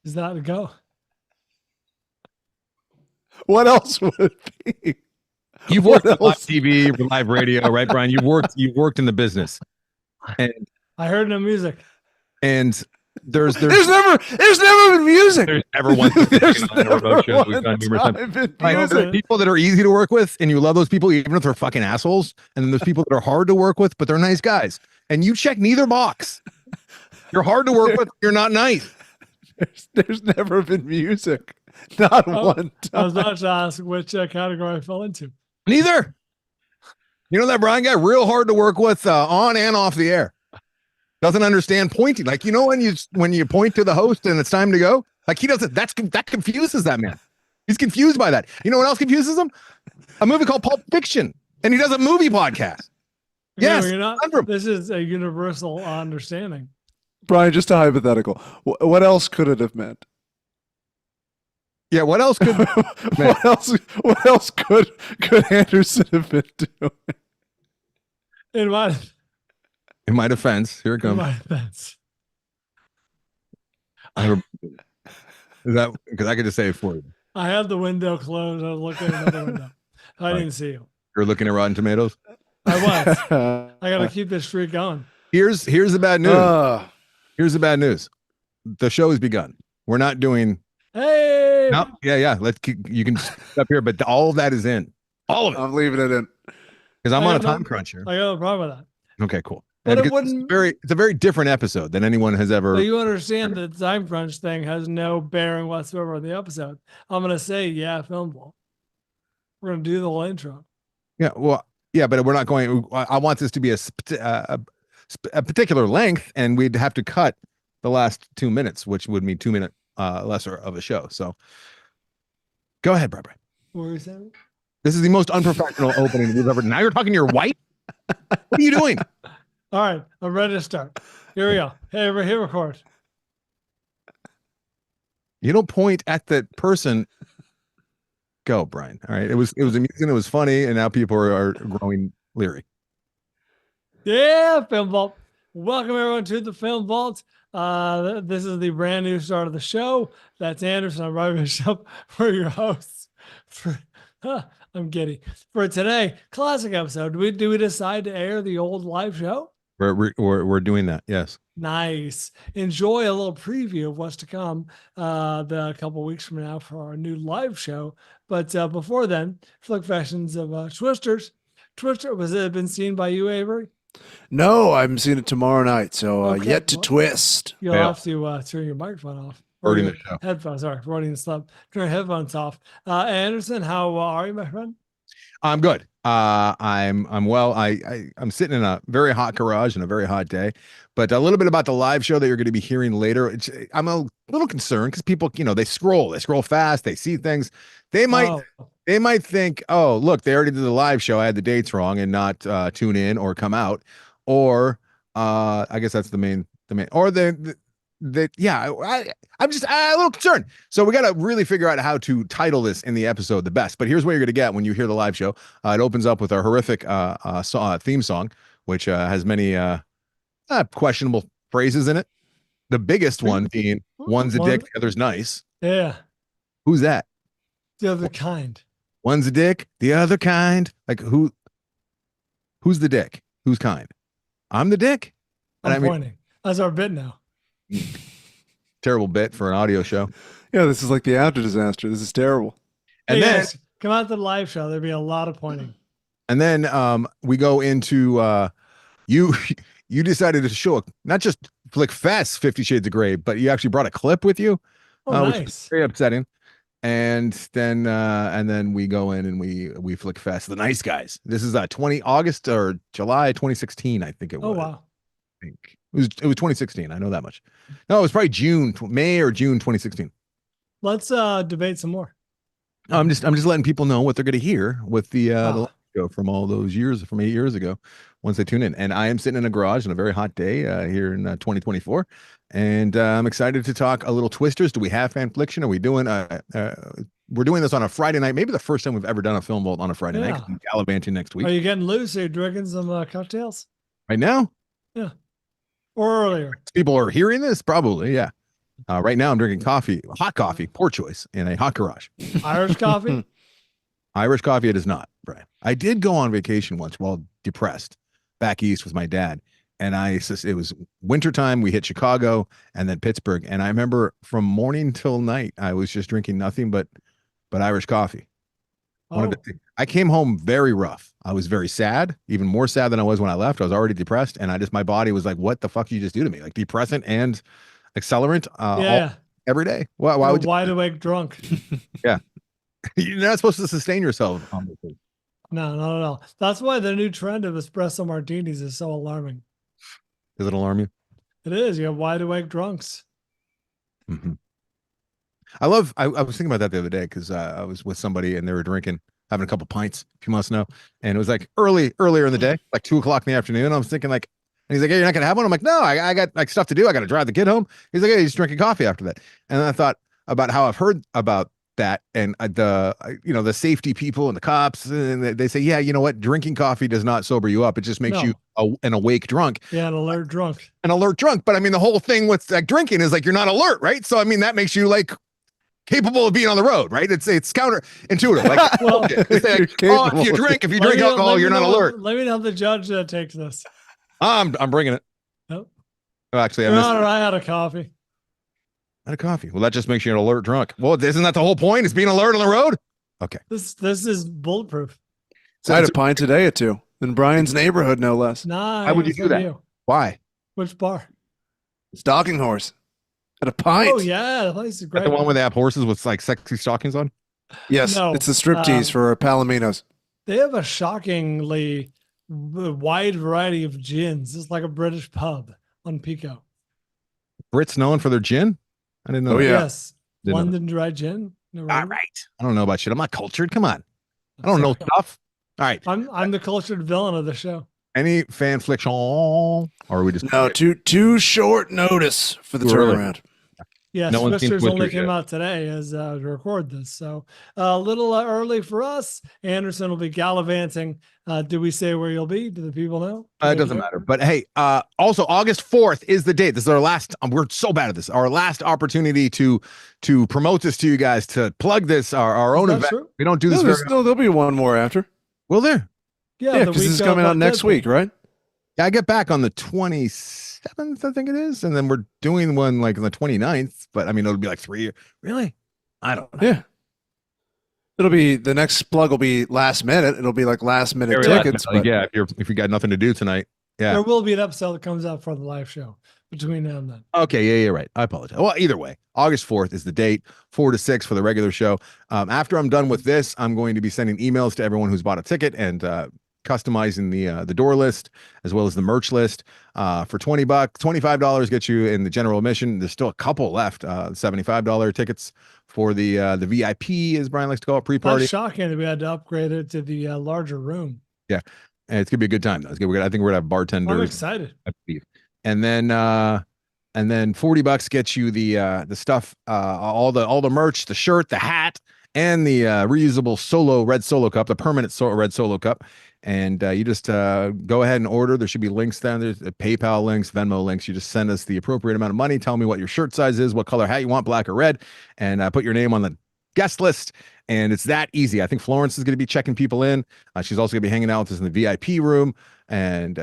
Is that a go? What else would it be? You've What worked in live else? TV, live radio, right, Brian? You've worked in the business, and I heard no music. there's There's never been music. there's never one There's on a remote show that we've done numerous times. been Right, music. there are people that are easy to work with, and you love those people, even if they're fucking assholes. And then there's people that are hard to work with, but they're nice guys. And you check neither box. You're hard to work with. You're not nice. There's never been music. Not one I was time. about to ask which category I fell into. Neither. You know that Brian guy, real hard to work with, on and off the air. Doesn't understand pointing. Like, you know, when you point to the host and it's time to go, like he doesn't. That confuses that man. He's confused by that. You know what else confuses him? A movie called Pulp Fiction, and he does a movie podcast. Yes, This is a universal understanding. Brian, just a hypothetical. What else could it have meant? Yeah, what else could What else could Anderson have been doing? In my defense, here it comes. defense. Is that because I could just say it for you? I had the window closed. I was looking at another window. I didn't see you. You're looking at Rotten Tomatoes. I was. I got to keep this streak going. Here's the bad news. Here's the bad news. The show has begun. We're not doing. Hey. No, yeah. You can up here, but all of that is in. All of it. I'm leaving it in because I'm on a time crunch here. I got no problem with that. Okay, cool. But it's a very different episode than anyone has ever. So you understand the time crunch thing has no bearing whatsoever on the episode. I'm gonna say, yeah, film ball. We're gonna do the whole intro. Yeah, well, yeah, but we're not going. I want this to be a particular length, and we'd have to cut the last 2 minutes, which would mean 2 minute lesser of a show. So, go ahead, Brian. What were you saying? This is the most unprofessional opening we've ever. Now you're talking to your wife. What are you doing? All right, I'm ready to start. Here we go. Hey, we're here. Record. You don't point at the person. Go, Brian. All right. It was amusing. It was funny, and now people are growing leery. Yeah, Film Vault. Welcome everyone to the Film Vault. This is the brand new start of the show. That's Anderson. I'm Ryan Bishop for your hosts. I'm giddy. For today, classic episode. Do we decide to air the old live show? We're doing that. Yes. Nice. Enjoy a little preview of what's to come the couple weeks from now for our new live show. But before then, Flick Fashions of Twisters. Twister, was it been seen by you, Avery? No, I'm seeing it tomorrow night. So yet to twist. You'll have to turn your microphone off. Or your headphones. Sorry, running the slub. Turn your headphones off. Anderson, how are you, my friend? I'm good. I'm well. I'm sitting in a very hot garage on a very hot day, but a little bit about the live show that you're going to be hearing later. I'm a little concerned because people, they scroll fast. They see things. They might think, oh, look, they already did the live show. I had the dates wrong and not tune in or come out. Or I guess that's the main, or I'm just a little concerned. So we got to really figure out how to title this in the episode the best. But here's what you're going to get when you hear the live show. It opens up with our horrific theme song, which has many questionable phrases in it. The biggest one being one's a dick, the other's nice. Yeah. Who's that? The other kind. One's a dick, the other kind. Like who's the dick? Who's kind? I'm the dick. I'm pointing. That's our bit now. Terrible bit for an audio show. Yeah, this is like the after disaster. This is terrible. And then guys, come out to the live show. There'll be a lot of pointing. And then we go into you decided to show not just Flick Fest 50 Shades of Grey, but you actually brought a clip with you. Nice. Which is very upsetting. And then we go in and we Flick Fest The Nice Guys. This is August or July 2016, I think it was. Oh wow. I think it was 2016. I know that much. No, it was probably May or June 2016. Let's debate some more. I'm just letting people know what they're going to hear with the show from all those years, from 8 years ago, once they tune in. And I am sitting in a garage on a very hot day here in 2024, and I'm excited to talk a little Twisters. Do we have fan fiction? Are we doing? We're doing this on a Friday night. Maybe the first time we've ever done a film vault on a Friday night. I'm gallivanting next week. Are you getting loose? Are you drinking some cocktails right now? Yeah. Or earlier. People are hearing this, probably, yeah. Right now, I'm drinking coffee, hot coffee, poor choice, in a hot garage. Irish coffee? Irish coffee, it is not, Brian. I did go on vacation once while depressed back east with my dad. And it was wintertime. We hit Chicago and then Pittsburgh. And I remember from morning till night, I was just drinking nothing but Irish coffee. Oh, I came home very rough. I was very sad, even more sad than I was when I left. I was already depressed. And my body was like, what the fuck did you just do to me? Like depressant and accelerant yeah. every day. Why You're would you? wide awake drunk. Yeah. You're not supposed to sustain yourself on this thing. No, not at all. That's why the new trend of espresso martinis is so alarming. Does it alarm you? It is. You have wide awake drunks. Mm-hmm. I was thinking about that the other day because I was with somebody and they were drinking, having a couple pints, if you must know. And it was like earlier in the day, like 2 o'clock in the afternoon. I was thinking like, and he's like, hey, you're not gonna have one? I'm like, no, I got like stuff to do. I got to drive the kid home. He's like, hey, he's drinking coffee after that. And then I thought about how I've heard about that and the safety people and the cops, and they say, yeah, you know what? Drinking coffee does not sober you up. It just makes you an awake drunk. Yeah, an alert drunk. An alert drunk. But I mean, the whole thing with like drinking is like you're not alert, right? So I mean, that makes you like capable of being on the road, right? It's counterintuitive. Like, well, like, if you drink alcohol, you're not alert. Let me know the judge takes this. I'm bringing it. Nope. Oh, actually, I had a coffee. Had a coffee. Well, that just makes you an alert drunk. Well, isn't that the whole point? Is being alert on the road? Okay. This is bulletproof. So I had a pint today or two in Brian's neighborhood, no less. Nice. Why would you do that? Why? Which bar? Stalking horse. At a pint. Oh yeah, the place is great. The one where they have horses with like sexy stockings on? Yes, No, it's the striptease for Palominos. They have a shockingly wide variety of gins. It's like a British pub on Pico. Brits known for their gin? I didn't know. Oh, yeah. Yes. London Dry Gin. All right. I don't know about shit. I'm not cultured. Come on. I don't know stuff. All right. I'm the cultured villain of the show. Any fan fliction? Or are we just too short notice for the turnaround? Yeah, no Switchers only came out today as to record this, so a little early for us. Anderson will be gallivanting. Do we say where you'll be? Do the people know? It doesn't matter. But hey, also August 4th is the date. This is our last. We're so bad at this. Our last opportunity to promote this to you guys, to plug this our own event. True? We don't do this. There'll be one more after. Will there? Yeah, because this is coming out next week, right? Yeah, I get back on the 27th, I think it is. And then we're doing one like on the 29th. But I mean, it'll be like 3 years. Really? I don't know. Yeah. It'll be the next plug will be last minute. It'll be like last minute tickets. But yeah, if you got nothing to do tonight. Yeah. There will be an episode that comes out for the live show between now and then. Okay, yeah, you're right. I apologize. Well, either way, August 4th is the date, 4 to 6 for the regular show. After I'm done with this, I'm going to be sending emails to everyone who's bought a ticket and customizing the door list as well as the merch list for $20. $25 gets you in the general admission. There's still a couple left, $75 tickets for the VIP, as Brian likes to call it, pre-party. That's shocking that we had to upgrade it to the larger room. Yeah, and it's gonna be a good time though. It's good. I think we're gonna have bartenders. I'm excited. And then $40 gets you the stuff, all the merch, the shirt, the hat, and the reusable red solo cup, the permanent red solo cup. And you just go ahead and order. There should be links down there, PayPal links, Venmo links. You just send us the appropriate amount of money. Tell me what your shirt size is, what color hat you want, black or red, and put your name on the guest list. And it's that easy. I think Florence is going to be checking people in. She's also going to be hanging out with us in the VIP room. And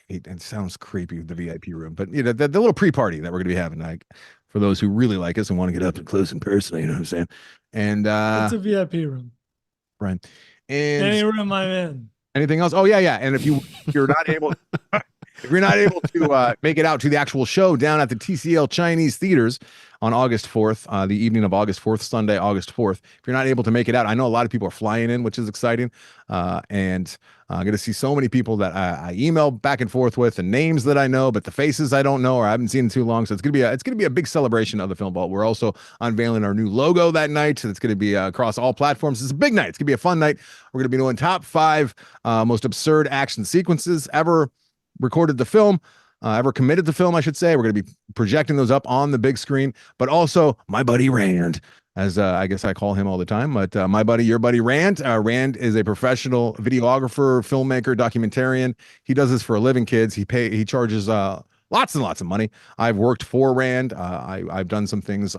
it sounds creepy, the VIP room, but you know, the little pre-party that we're going to be having, like for those who really like us and want to get up and close in person, you know what I'm saying? And it's a VIP room, Brian. And any room I'm in. Anything else? Oh yeah. And if you're not able, if you're not able to make it out to the actual show down at the TCL Chinese Theaters on August 4th, the evening of August 4th, Sunday, August 4th, if you're not able to make it out, I know a lot of people are flying in, which is exciting. And I'm going to see so many people that I email back and forth with, and names that I know, but the faces I don't know or I haven't seen in too long. So it's going to be a big celebration of the Film Vault. We're also unveiling our new logo that night. So it's going to be across all platforms. It's a big night. It's going to be a fun night. We're going to be doing top 5 most absurd action sequences ever recorded the film, ever committed to film, I should say. We're going to be projecting those up on the big screen, but also my buddy Rand, as I guess I call him all the time, but my buddy, your buddy Rand. Rand is a professional videographer, filmmaker, documentarian. He does this for a living, kids. He charges lots and lots of money. I've worked for Rand. I've done some things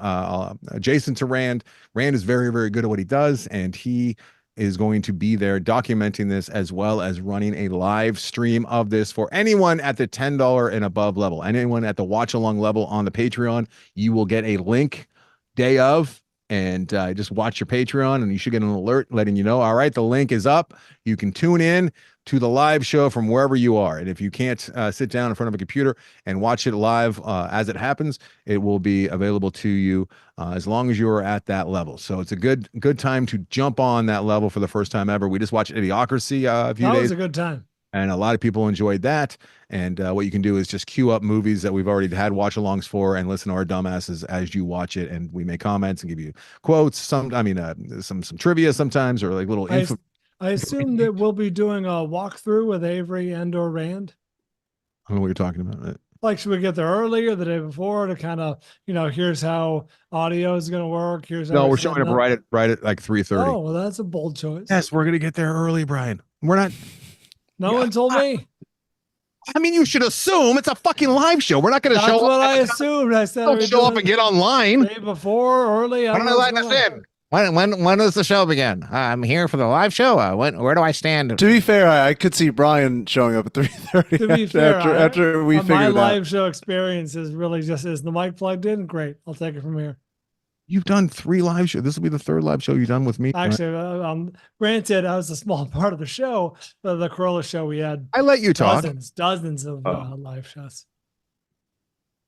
adjacent to Rand. Rand is very, very good at what he does, and he is going to be there documenting this as well as running a live stream of this for anyone at the $10 and above level. Anyone at the watch along level on the Patreon, you will get a link day of, and just watch your Patreon, and you should get an alert letting you know, all right, the link is up. You can tune in to the live show from wherever you are. And if you can't sit down in front of a computer and watch it live as it happens, it will be available to you as long as you are at that level. So it's a good time to jump on that level for the first time ever. We just watched Idiocracy a few days. That was a good time. And a lot of people enjoyed that. And what you can do is just queue up movies that we've already had watch-alongs for and listen to our dumbasses as you watch it. And we make comments and give you quotes. Some trivia sometimes, or like little info. I assume that we'll be doing a walkthrough with Avery and or Rand. I don't know what you're talking about. Like, should we get there early or the day before to kind of, here's how audio is going to work. Here's how no, we're showing up right at like 3:30. Oh, well, that's a bold choice. Yes, we're gonna get there early, Brian. We're not. No one told me. I mean, you should assume it's a fucking live show. We're not going to show up. That's what I assumed. I said, don't show up and get online. Day before, early. Why don't I let us in? When does the show begin? I'm here for the live show. Where do I stand? To be fair, I could see Brian showing up at 3:30. To be fair, after we figured it out. My live show experience is really just, is the mic plugged in? Great. I'll take it from here. You've done 3 live shows. This will be the 3rd live show you've done with me. Actually, granted, I was a small part of the show. The Corolla show, we had I let you talk. Dozens of live shows.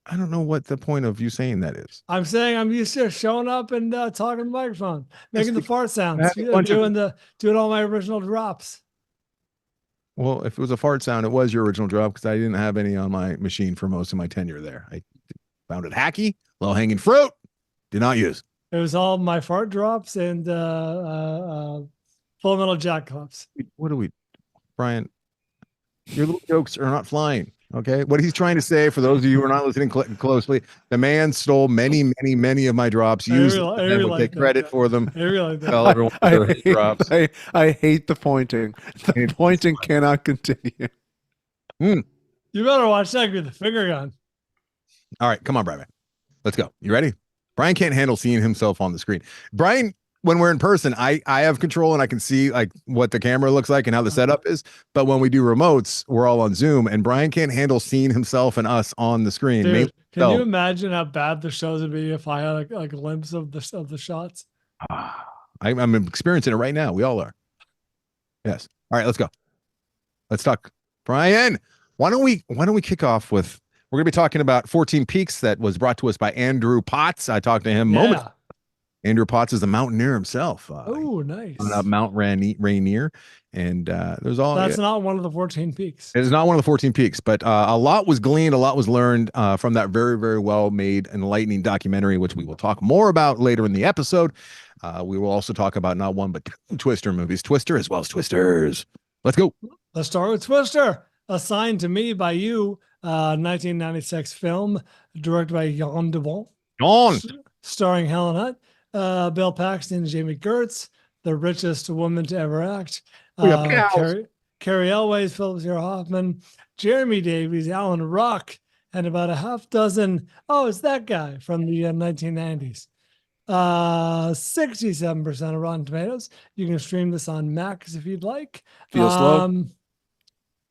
I don't know what the point of you saying that is. I'm saying I'm used to showing up and talking to the microphone, making the fart sounds, doing all my original drops. Well, if it was a fart sound, it was your original drop because I didn't have any on my machine for most of my tenure there. I found it hacky, low hanging fruit. Did not use. It was all my fart drops and Full Metal Jack clips. What do we, Brian? Your little jokes are not flying. Okay, what he's trying to say, for those of you who are not listening closely, the man stole many of my drops. Used them and would take credit for them. Tell everyone his drops. I hate the pointing. The pointing cannot continue. You better watch that with the finger gun. All right, come on, Brian. Let's go. You ready? Brian can't handle seeing himself on the screen. Brian, when we're in person, I have control and I can see like what the camera looks like and how the setup is. But when we do remotes, we're all on Zoom, and Brian can't handle seeing himself and us on the screen. Dude, can you imagine how bad the shows would be if I had like a glimpse of the shots? I'm experiencing it right now. We all are. Yes. All right, let's go. Let's talk. Brian, why don't we kick off with, we're going to be talking about 14 Peaks that was brought to us by Andrew Potts. I talked to him moments. Andrew Potts is the mountaineer himself. Oh, nice. Up Mount Rainier. And there's all. That's not one of the 14 peaks. It is not one of the 14 peaks, but a lot was gleaned, a lot was learned from that very, very well made, enlightening documentary, which we will talk more about later in the episode. We will also talk about not one, but 2 Twister movies, Twister as well as Twisters. Let's go. Let's start with Twister, Assigned to Me by You, 1996 film directed by Jan de Bont. Starring Helen Hunt, Bill Paxton, Jamie Gertz, the richest woman to ever act. Carrie Elways, Philip Seymour Hoffman, Jeremy Davies, Alan Ruck, and about a half dozen. Oh, it's that guy from the 1990s. 67% of Rotten Tomatoes. You can stream this on Max if you'd like. Feels slow.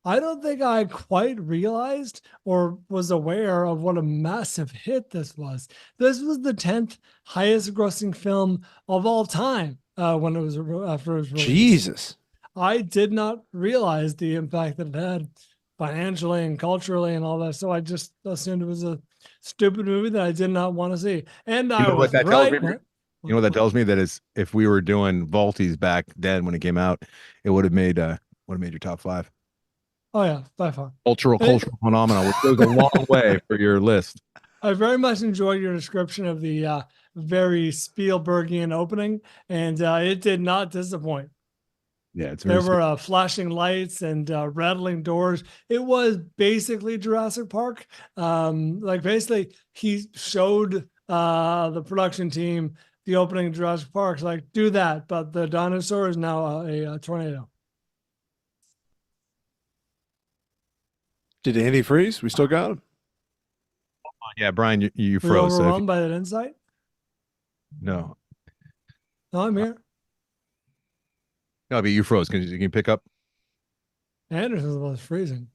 I don't think I quite realized or was aware of what a massive hit this was. This was the 10th highest grossing film of all time when it was after it was released. Jesus. I did not realize the impact that it had financially and culturally and all that. So I just assumed it was a stupid movie that I did not want to see. And I was right. You know what that tells me? That is, if we were doing Vaulties back then when it came out, it would have made your top 5. Oh yeah, by far. Cultural phenomenon, which goes a long way for your list. I very much enjoyed your description of the very Spielbergian opening, and it did not disappoint. Yeah, there were flashing lights and rattling doors. It was basically Jurassic Park. Basically, he showed the production team the opening of Jurassic Park. Like, do that, but the dinosaur is now a tornado. Did Andy freeze? We still got him. Yeah, Brian, you You're froze. So overwhelmed by that insight? no, No, I'm here. no, but you froze. Can you pick up? Anderson's was freezing.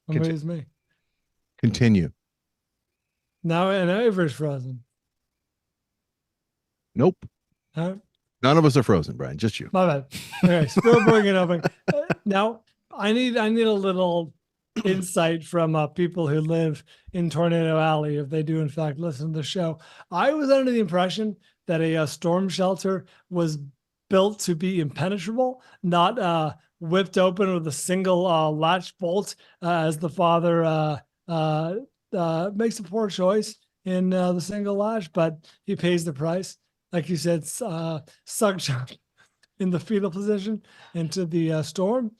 Amazed me. Continue. Now and Avery's frozen. Nope. Huh? None of us are frozen, Brian. Just you. My bad. Okay, Spielberg and open. Now I need a little insight from people who live in Tornado Alley, if they do in fact listen to the show. I was under the impression that a storm shelter was built to be impenetrable, not whipped open with a single latch bolt, as the father makes a poor choice in the single latch, but he pays the price. Like you said, suction in the fetal position into the storm.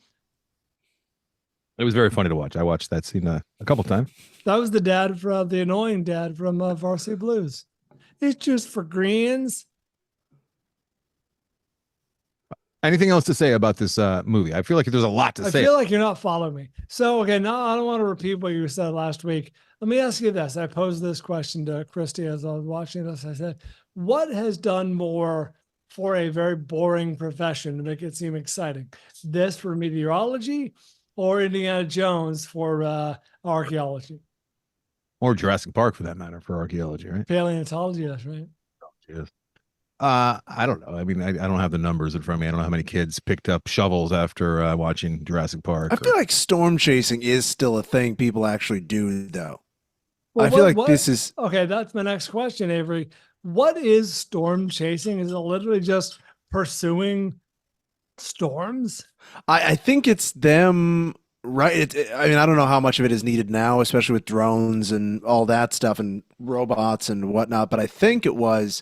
It was very funny to watch. I watched that scene a couple times. That was the dad from the annoying dad from Varsity Blues. It's just for greens. Anything else to say about this movie? I feel like there's a lot to say. I feel like you're not following me. So, okay, now I don't want to repeat what you said last week. Let me ask you this. I posed this question to Christy as I was watching this. I said, what has done more for a very boring profession to make it seem exciting? This for meteorology or Indiana Jones for archaeology? Or Jurassic Park, for that matter, for archaeology, right? Paleontology, that's right. Yes. I don't know. I mean, I don't have the numbers in front of me. I don't know how many kids picked up shovels after watching Jurassic Park. I feel like storm chasing is still a thing people actually do, though. Well, I feel like this is okay. That's my next question, Avery. What is storm chasing? Is it literally just pursuing storms? I think it's them, right? I mean, I don't know how much of it is needed now, especially with drones and all that stuff and robots and whatnot, but I think it was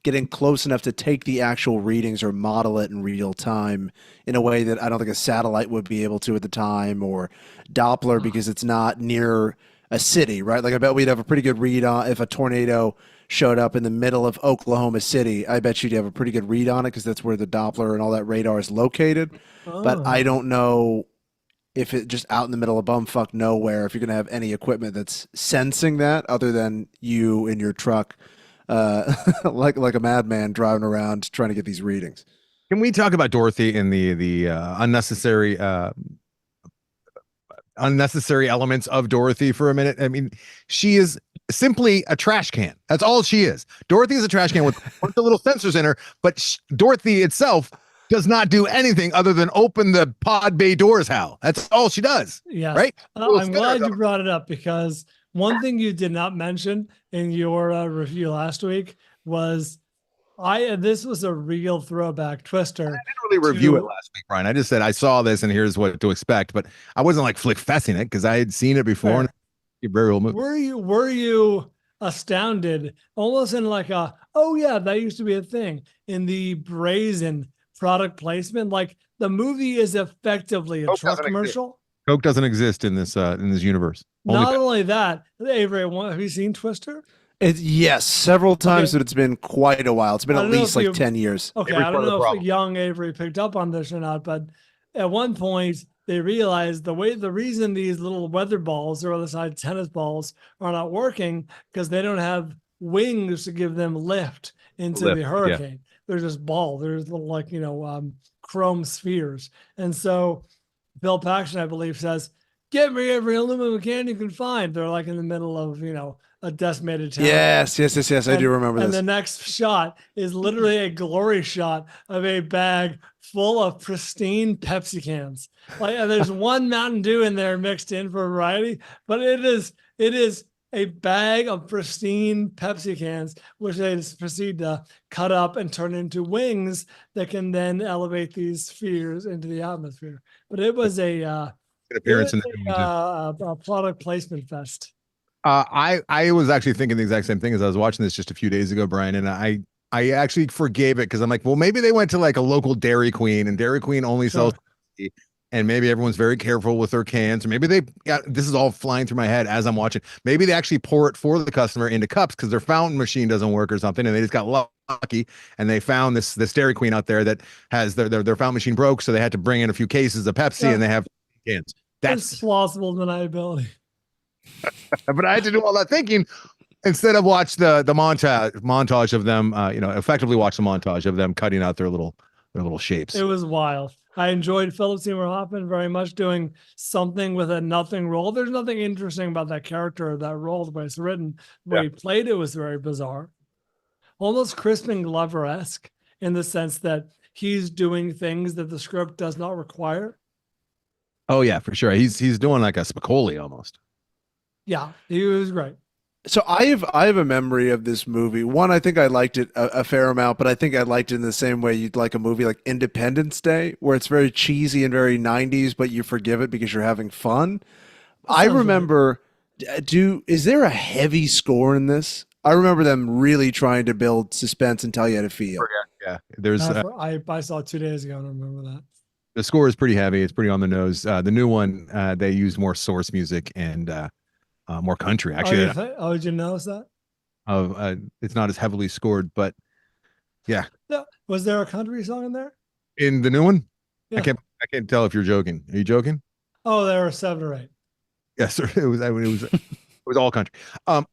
getting close enough to take the actual readings or model it in real time in a way that I don't think a satellite would be able to at the time, or Doppler, because it's not near a city, right? Like I bet we'd have a pretty good read on if a tornado showed up in the middle of Oklahoma City. I bet you'd have a pretty good read on it because that's where the Doppler and all that radar is located. But I don't know if it just out in the middle of bumfuck nowhere, if you're going to have any equipment that's sensing that other than you in your truck, like a madman driving around trying to get these readings. Can we talk about Dorothy and the unnecessary elements of Dorothy for a minute? I mean, she is simply a trash can. That's all she is. Dorothy is a trash can with a bunch of little sensors in her, but Dorothy itself does not do anything other than open the pod bay doors, Hal. That's all she does. Yeah. Right? I'm glad you brought it up, because one thing you did not mention in your review last week was this was a real throwback Twister. I didn't really review it last week, Brian. I just said I saw this and here's what to expect, but I wasn't like flick-fessing it because I had seen it before. And very old movie. Were you astounded, almost in like a, oh yeah, that used to be a thing, in the brazen product placement? Like the movie is effectively a Coke truck commercial. Coke doesn't exist in this universe. Not only that, Avery, have you seen Twister? Yes, several times, but it's been quite a while. It's been at least like 10 years. Okay, I don't know if young Avery picked up on this or not, but at one point they realized the reason these little weather balls or other side tennis balls are not working because they don't have wings to give them lift into the hurricane. Yeah. They're just balls. There's little like chrome spheres, and so Bill Paxton, I believe, says, "Get me every aluminum can you can find." They're like in the middle of a decimated town. Yes. I do remember this. And the next shot is literally a glory shot of a bag full of pristine Pepsi cans. Like, and there's one Mountain Dew in there mixed in for variety, but it is a bag of pristine Pepsi cans, which they proceed to cut up and turn into wings that can then elevate these spheres into the atmosphere. But it was a product placement fest. I was actually thinking the exact same thing as I was watching this just a few days ago, Brian, and I actually forgave it because I'm like, well, maybe they went to like a local Dairy Queen, and Dairy Queen only sells, and maybe everyone's very careful with their cans, or maybe this is all flying through my head as I'm watching. Maybe they actually pour it for the customer into cups because their fountain machine doesn't work or something, and they just got lucky and they found this Dairy Queen out there that has their fountain machine broke, so they had to bring in a few cases of Pepsi, and they have cans. That's plausible deniability. But I had to do all that thinking instead of watch the montage of them, effectively watch the montage of them cutting out their little shapes. It was wild. I enjoyed Philip Seymour Hoffman very much doing something with a nothing role. There's nothing interesting about that character or that role, the way it's written. The way he played it was very bizarre. Almost Crispin Glover-esque in the sense that he's doing things that the script does not require. Oh yeah, for sure. He's doing like a Spicoli almost. Yeah, he was great. So I have a memory of this movie. One, I think I liked it a fair amount, but I think I liked it in the same way you'd like a movie like Independence Day, where it's very cheesy and very 90s, but you forgive it because you're having fun. I remember, is there a heavy score in this? I remember them really trying to build suspense and tell you how to feel. Yeah, there's I saw it 2 days ago. I don't remember that. the score is pretty heavy. It's pretty on the nose. The new one, they use more source music and more country. Actually, did you notice that? it's not as heavily scored, but yeah. Was there a country song in there? In the new one, Yeah. I can't tell if you're joking. Are you joking? Oh, there were 7 or 8. Yes, sir. It was all country. I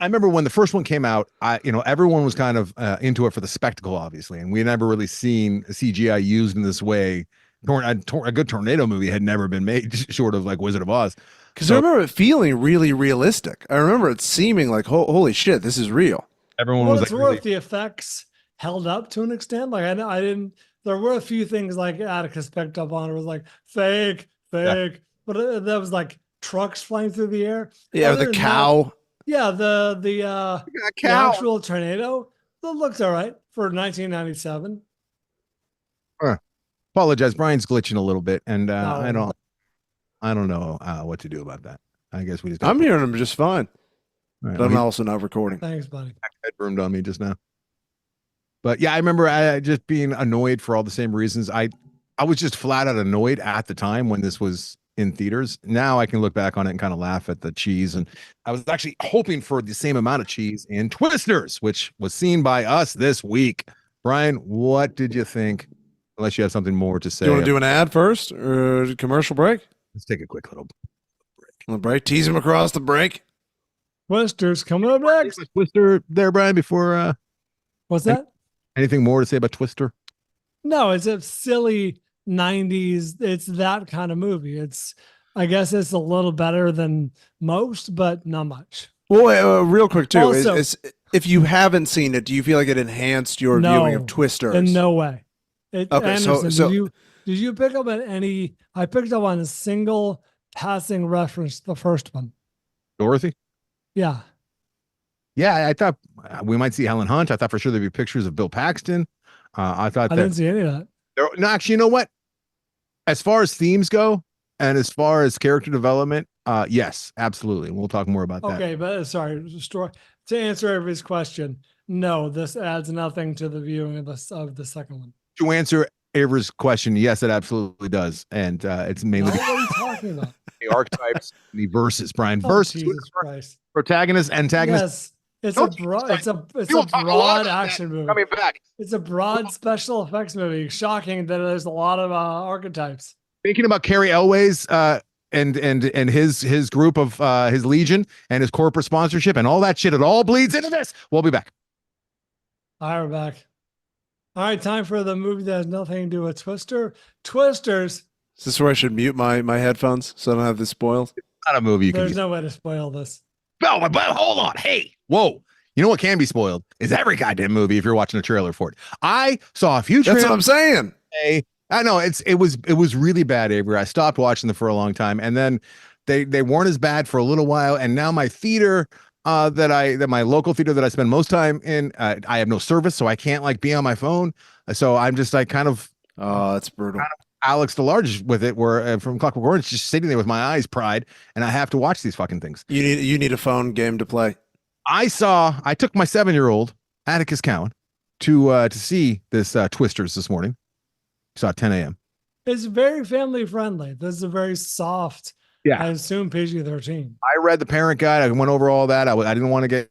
remember when the first one came out, everyone was kind of into it for the spectacle, obviously, and we had never really seen CGI used in this way. A good tornado movie had never been made, short of like Wizard of Oz. Because I remember it feeling really realistic. I remember it seeming like, holy shit, this is real. Everyone Well, was it's like, worth the effects held up to an extent. Like I didn't. There were a few things like Atticus picked up on. It was like fake, but that was like trucks flying through the air. Yeah, the cow. The actual tornado. That looks all right for 1997. Apologize, Brian's glitching a little bit, and No. I don't know what to do about that. I guess we just. I'm hearing them just fine, Right, but I'm also not recording. Thanks, buddy. Head on me just now. But yeah, I remember just being annoyed for all the same reasons. I was just flat out annoyed at the time when this was in theaters. Now I can look back on it and kind of laugh at the cheese. And I was actually hoping for the same amount of cheese in Twisters, which was seen by us this week. Brian, what did you think? Unless you have something more to say. Do you want to do an ad first or a commercial break? Let's take a quick little break. Tease him across the break. Twisters coming up next. Twister there, Brian, before What's that? Anything more to say about Twister? No, it's a silly 90s. It's that kind of movie. I guess it's a little better than most, but not much. Well, real quick too, Also, if you haven't seen it, do you feel like it enhanced your viewing of Twisters? In no way. Okay, Anderson, so did you pick up on any? I picked up on a single passing reference to the first one. Dorothy? Yeah. Yeah, I thought we might see Helen Hunt. I thought for sure there'd be pictures of Bill Paxton. I didn't see any of that. No, actually, you know what? As far as themes go, and as far as character development, yes, absolutely. We'll talk more about that. Okay, but sorry, to answer everybody's question, no, this adds nothing to the viewing of the second one. To answer Avery's question, yes, it absolutely does, and it's mainly what are you talking about? the archetypes, the verses, Brian. Jesus Christ. Protagonist, antagonist. Yes, it's a broad action movie. Coming back. It's a broad special effects movie. Shocking that there's a lot of archetypes. Thinking about Carrie Elway's and his group of his legion and his corporate sponsorship and all that shit, it all bleeds into this. We'll be back. All right, we're back. All right, time for the movie that has nothing to do with Twisters. Is this where I should mute my headphones so I don't have this spoiled? It's not a movie. There's no way to spoil this. But hold on. Hey, whoa. You know what can be spoiled is every goddamn movie if you're watching a trailer for it. I saw a few trailers. That's what I'm saying. Hey, I know it was really bad, Avery. I stopped watching them for a long time, and then they weren't as bad for a little while. And now my theater, that my local theater that I spend most time in, I have no service, so I can't like be on my phone. So I'm just like kind of that's brutal. Kind of Alex the Large with it, where from Clockwork Orange, just sitting there with my eyes pried, and I have to watch these fucking things. You need a phone game to play. I took my 7-year-old Atticus Cowan to see this Twisters this morning. Saw at 10 a.m. It's very family friendly. This is a very soft. Yeah, I assume PG-13. I read the parent guide. I went over all that. I didn't want to get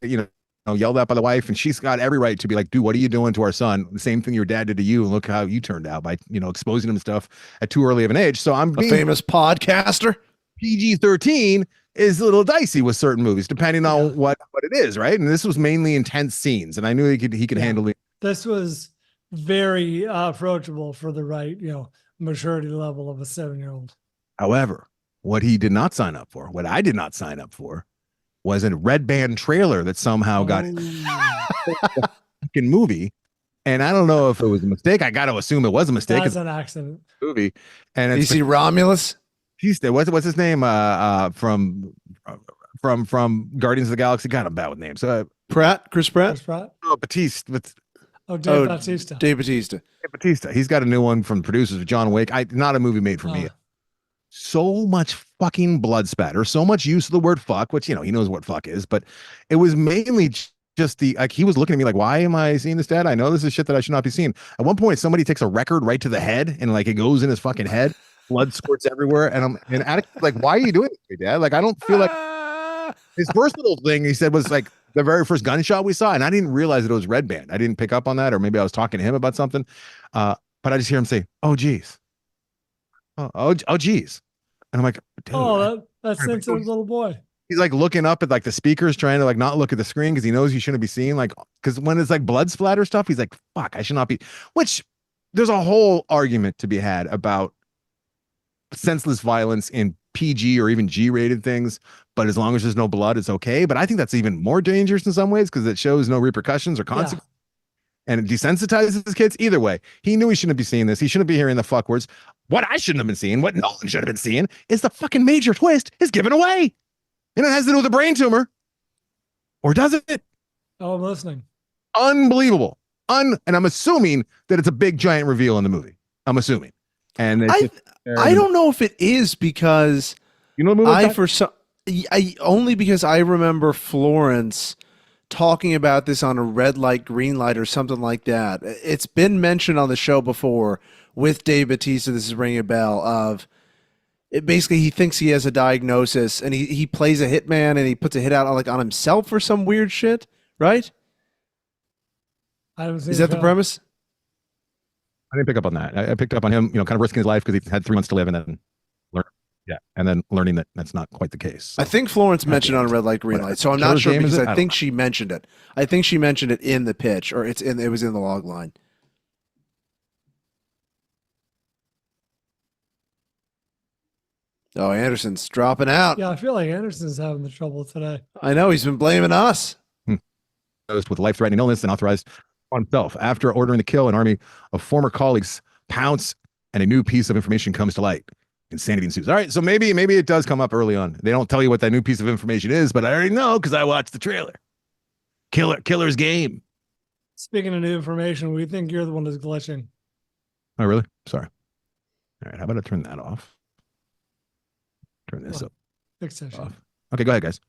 yelled at by the wife, and she's got every right to be like, dude, what are you doing to our son? The same thing your dad did to you, and look how you turned out by exposing him stuff at too early of an age. So I'm a famous podcaster. PG-13 is a little dicey with certain movies, depending on Yeah. what it is, right? And this was mainly intense scenes, and I knew he could Yeah. handle it. This was very approachable for the right, maturity level of a 7-year-old. However, what he did not sign up for, what I did not sign up for, was a red band trailer that somehow got Oh, fucking movie. And I don't know if it was a mistake. I got to assume it was a mistake. that's It's an accident. a movie, and You it's see Romulus? What's his name? From Guardians of the Galaxy. God, I'm bad with names. Chris Pratt? Chris Pratt? Oh, Batiste. Oh, Dave Bautista. Dave Bautista. Batista. He's got a new one from the producers of John Wick. Not a movie made for me. So much fucking blood spatter, so much use of the word fuck, which, he knows what fuck is, but it was mainly just he was looking at me like, why am I seeing this, Dad? I know this is shit that I should not be seeing. At one point, somebody takes a record right to the head and it goes in his fucking head. Blood squirts everywhere. And Attic, why are you doing this to me, Dad? I don't feel like his first little thing he said was the very first gunshot we saw. And I didn't realize that it was red band. I didn't pick up on that, or maybe I was talking to him about something. But I just hear him say, oh, geez. Oh, geez. And I'm like, dude, that's sensitive little boy. He's looking up at the speakers, trying to not look at the screen because he knows you shouldn't be seeing because when it's blood splatter stuff, he's like, fuck, I should not be. Which there's a whole argument to be had about senseless violence in PG or even G-rated things, but as long as there's no blood, it's okay. But I think that's even more dangerous in some ways because it shows no repercussions or consequences. And it desensitizes kids. Either way, he knew he shouldn't be seeing this. He shouldn't be hearing the fuck words. What I shouldn't have been seeing, what no one should have been seeing, is the fucking major twist is given away. And it has to do with a brain tumor. Or does it? Oh, I'm listening. Unbelievable. And I'm assuming that it's a big giant reveal in the movie. I'm assuming. And I don't know if it is because the movie only because I remember Florence talking about this on a red light, green light, or something like that. It's been mentioned on the show before with Dave Bautista. This is ringing a bell of it. Basically, he thinks he has a diagnosis, and he plays a hitman, and he puts a hit out on himself for some weird shit. Right? I haven't seen Is that the premise? I didn't pick up on that. I picked up on him, kind of risking his life because he had 3 months to live, and then learning that that's not quite the case. I think Florence mentioned on red light, green light, so I'm not sure because I think she mentioned it. I think she mentioned it in the pitch, or it was in the log line. Oh, Anderson's dropping out. Yeah, I feel like Anderson's having the trouble today. I know he's been blaming us. With life-threatening illness and authorized on himself. After ordering the kill, an army of former colleagues pounce, and a new piece of information comes to light. Insanity ensues. All right, so maybe it does come up early on. They don't tell you what that new piece of information is, but I already know because I watched the trailer. Killer's game. Speaking of new information, we think you're the one that's glitching. Oh, really? Sorry. All right, how about I turn that off? Turn this up. Off. Okay, go ahead, guys.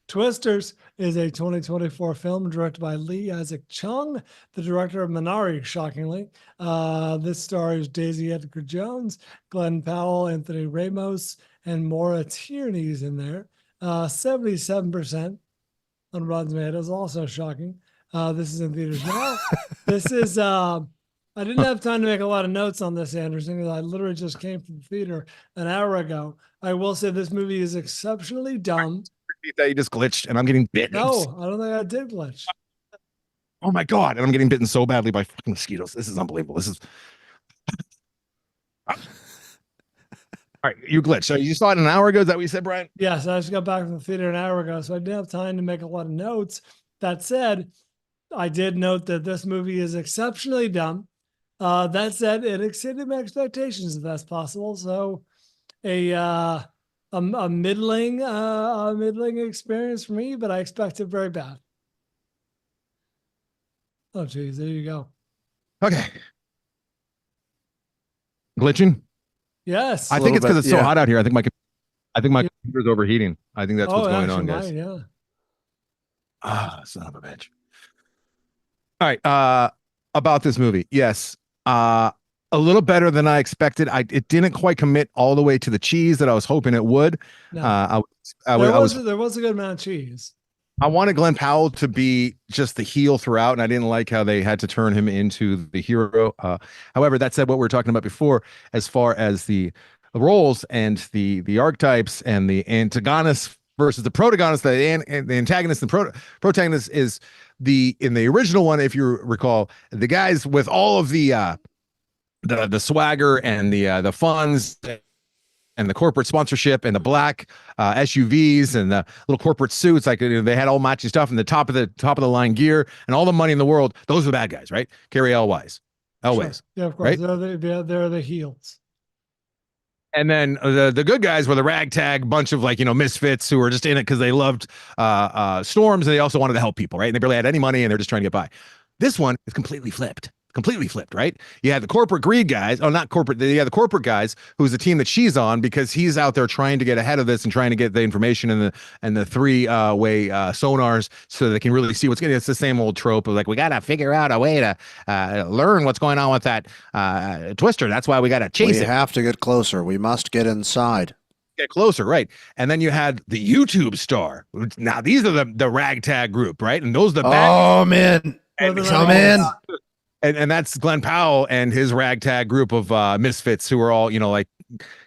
Twisters is a 2024 film directed by Lee Isaac Chung, the director of Minari, shockingly. This stars Daisy Edgar Jones, Glenn Powell, Anthony Ramos, and Maura Tierney's in there. 77% on Rotten Tomatoes, also shocking. This is in theaters now. This is, I didn't have time to make a lot of notes on this, Anderson, because I literally just came from the theater an hour ago. I will say this movie is exceptionally dumb. That you just glitched and I'm getting bitten. No, I don't think I did glitch. Oh my God. And I'm getting bitten so badly by fucking mosquitoes. This is unbelievable. This is all right. You glitched. So you saw it an hour ago. Is that what you said, Brian? Yes, I just got back from the theater an hour ago, so I didn't have time to make a lot of notes. That said, I did note that this movie is exceptionally dumb. That said, it exceeded my expectations, if that's possible. So a middling experience for me, but I expect it very bad. Oh, geez, there you go. Okay. Glitching? Yes. I think it's because it's so hot out here. I think my computer's overheating. I think that's what's going on, guys. Yeah. Son of a bitch. All right. About this movie. Yes. A little better than I expected. It didn't quite commit all the way to the cheese that I was hoping it would. No. There was a good amount of cheese. I wanted Glenn Powell to be just the heel throughout, and I didn't like how they had to turn him into the hero. However, that said, what we were talking about before, as far as the roles and the archetypes and the antagonists versus the protagonist, the antagonist, and protagonist is in the original one, if you recall, the guys with all of the swagger and the funds and the corporate sponsorship and the black SUVs and the little corporate suits, like they had all matching stuff and the top of the line gear and all the money in the world. Those are the bad guys, right? Carrie Elwes, Sure. Yeah, of course. right? They're the heels. And then the good guys were the ragtag bunch of misfits who were just in it because they loved storms and they also wanted to help people, right? And they barely had any money and they're just trying to get by. This one is completely flipped, right? You had the corporate greed guys. Oh, not corporate. You had the corporate guys, who's the team that she's on because he's out there trying to get ahead of this and trying to get the information and the three-way sonars so they can really see what's going. It's the same old trope of like, we got to figure out a way to learn what's going on with that twister. That's why we got to chase it. We have to get closer. We must get inside. Get closer, right? And then you had the YouTube star. Now these are the ragtag group, right? And those are the bad. Oh man, come in. And that's Glenn Powell and his ragtag group of misfits who are all like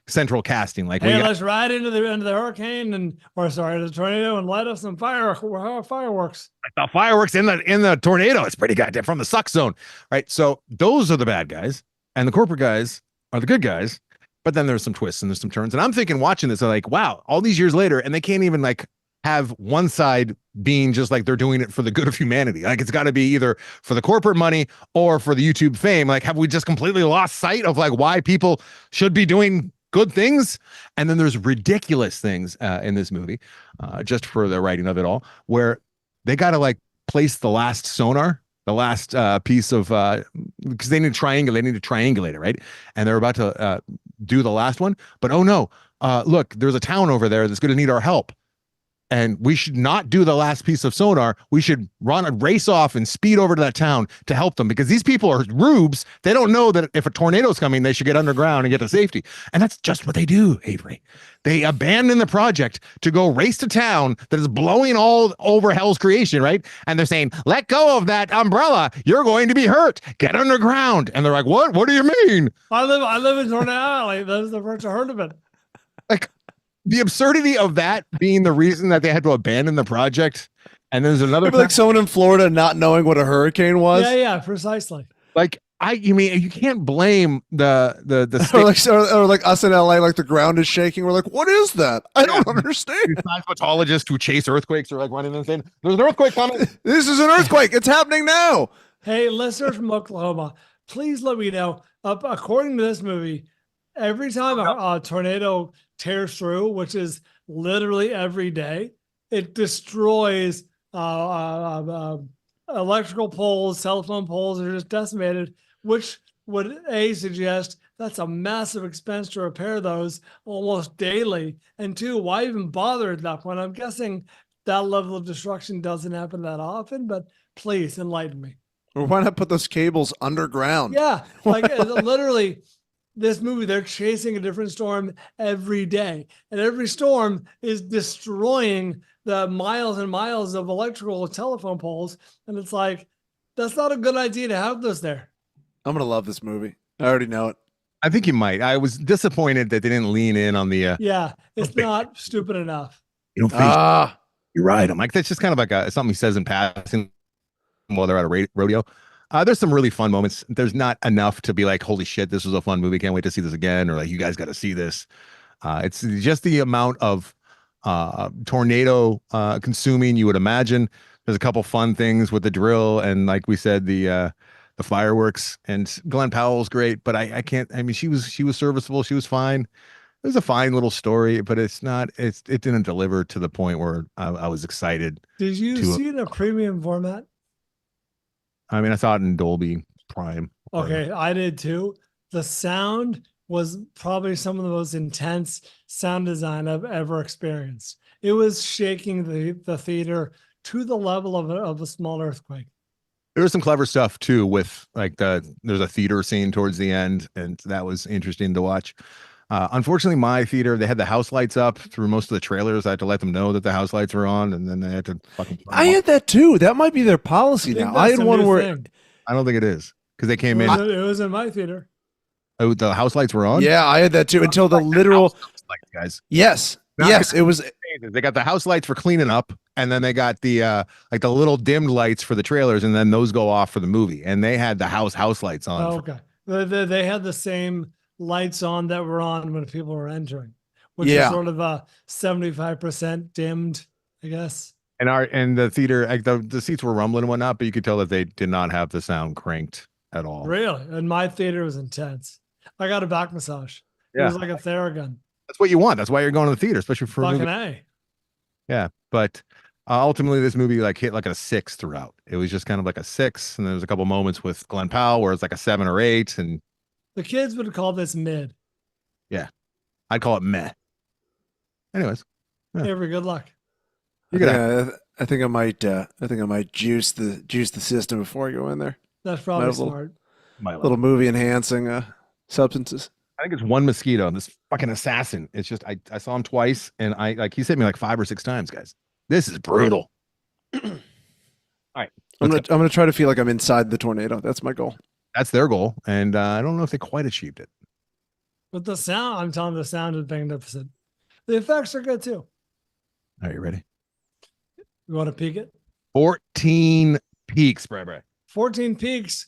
central casting. Like, hey, let's ride into the hurricane the tornado and light up some fireworks. The fireworks in the tornado. It's pretty goddamn from the suck zone, right? So those are the bad guys, and the corporate guys are the good guys. But then there's some twists and there's some turns. And I'm thinking, watching this, I'm like, wow, all these years later, and they can't even have one side being just like they're doing it for the good of humanity. Like, it's got to be either for the corporate money or for the YouTube fame. Like, have we just completely lost sight of why people should be doing good things? And then there's ridiculous things in this movie, just for the writing of it all, where they got to place the last sonar, the last piece of because they need to triangulate it, right? And they're about to do the last one, but oh no, look, there's a town over there that's going to need our help. And we should not do the last piece of sonar. We should race off and speed over to that town to help them, because these people are rubes. They don't know that if a tornado's coming, they should get underground and get to safety. And that's just what they do, Avery. They abandon the project to go race to town that is blowing all over hell's creation, right? And they're saying, let go of that umbrella. You're going to be hurt. Get underground. And they're like, what? What do you mean? I live in Tornado Alley. That's the first I heard of it. Like, the absurdity of that being the reason that they had to abandon the project. And there's another like someone in Florida not knowing what a hurricane was. Yeah, precisely. Like, you mean you can't blame the or like us in LA, like the ground is shaking. We're like, what is that? I don't understand. Seismologists who chase earthquakes are running and saying, there's an earthquake coming. This is an earthquake. It's happening now. Hey, listeners from Oklahoma, please let me know. According to this movie, every time a tornado tears through, which is literally every day, it destroys electrical poles, telephone poles are just decimated, which would suggest that's a massive expense to repair those almost daily. And two, why even bother at that point? I'm guessing that level of destruction doesn't happen that often, but please enlighten me. Or why not put those cables underground? Yeah, literally. This movie, they're chasing a different storm every day, and every storm is destroying the miles and miles of electrical telephone poles. And it's like, that's not a good idea to have those there. I'm going to love this movie. I already know it. I think you might. I was disappointed that they didn't lean in on the. Yeah, it's not stupid enough. You don't face. You're right. I'm like, that's just kind of like something he says in passing while they're at a rodeo. There's some really fun moments. There's not enough to be like, holy shit, this was a fun movie. Can't wait to see this again. Or like, you guys got to see this. It's just the amount of tornado consuming you would imagine. There's a couple fun things with the drill. And like we said, the fireworks, and Glenn Powell's great, but I can't, I mean, she was serviceable. She was fine. It was a fine little story, but it didn't deliver to the point where I was excited. Did you see it in a premium format? I mean, I saw it in Dolby Prime. Okay, I did too. The sound was probably some of the most intense sound design I've ever experienced. It was shaking the theater to the level of a small earthquake. There was some clever stuff too with there's a theater scene towards the end, and that was interesting to watch. Unfortunately, my theater, they had the house lights up through most of the trailers. I had to let them know that the house lights were on, and then they had to fucking. I had that too. That might be their policy now. I had one where I don't think it is, because they came in. It was in my theater. Oh, the house lights were on. Yeah, I had that too until the literal guys. Yes, it was They got the house lights for cleaning up, and then they got the like the little dimmed lights for the trailers, and then those go off for the movie. And they had the house lights on. Oh, okay. They had the same lights on that were on when people were entering, which is Yeah. sort of a 75% dimmed, I guess. And the theater, like the seats were rumbling and whatnot, but you could tell that they did not have the sound cranked at all. Really? And my theater was intense. I got a back massage. It Yeah. was like a Theragun. That's what you want. That's why you're going to the theater, especially for a Fucking movie. A. Yeah, but ultimately, this movie like hit like a 6 throughout. It was just kind of like a 6, and there was a couple moments with Glenn Powell where it's like a 7 or 8, and The kids would call this mid. I'd call it meh. Anyways, Yeah. Avery, good luck. you gotta Yeah, I think I might juice the system before I go in there. That's probably Might have a little- smart. my love. Little movie enhancing substances. I think it's one mosquito. This fucking assassin. It's just I saw him twice, and I like he's hit me like 5 or 6 times, guys. This is brutal. All right, I'm let's gonna try to feel like I'm inside the tornado. That's my goal. that's their goal, and I don't know if they quite achieved it. But the sound, I'm telling you, the sound is magnificent. The effects are good too. Are you ready? You want to peek it? 14 peaks, Bray. 14 Peaks,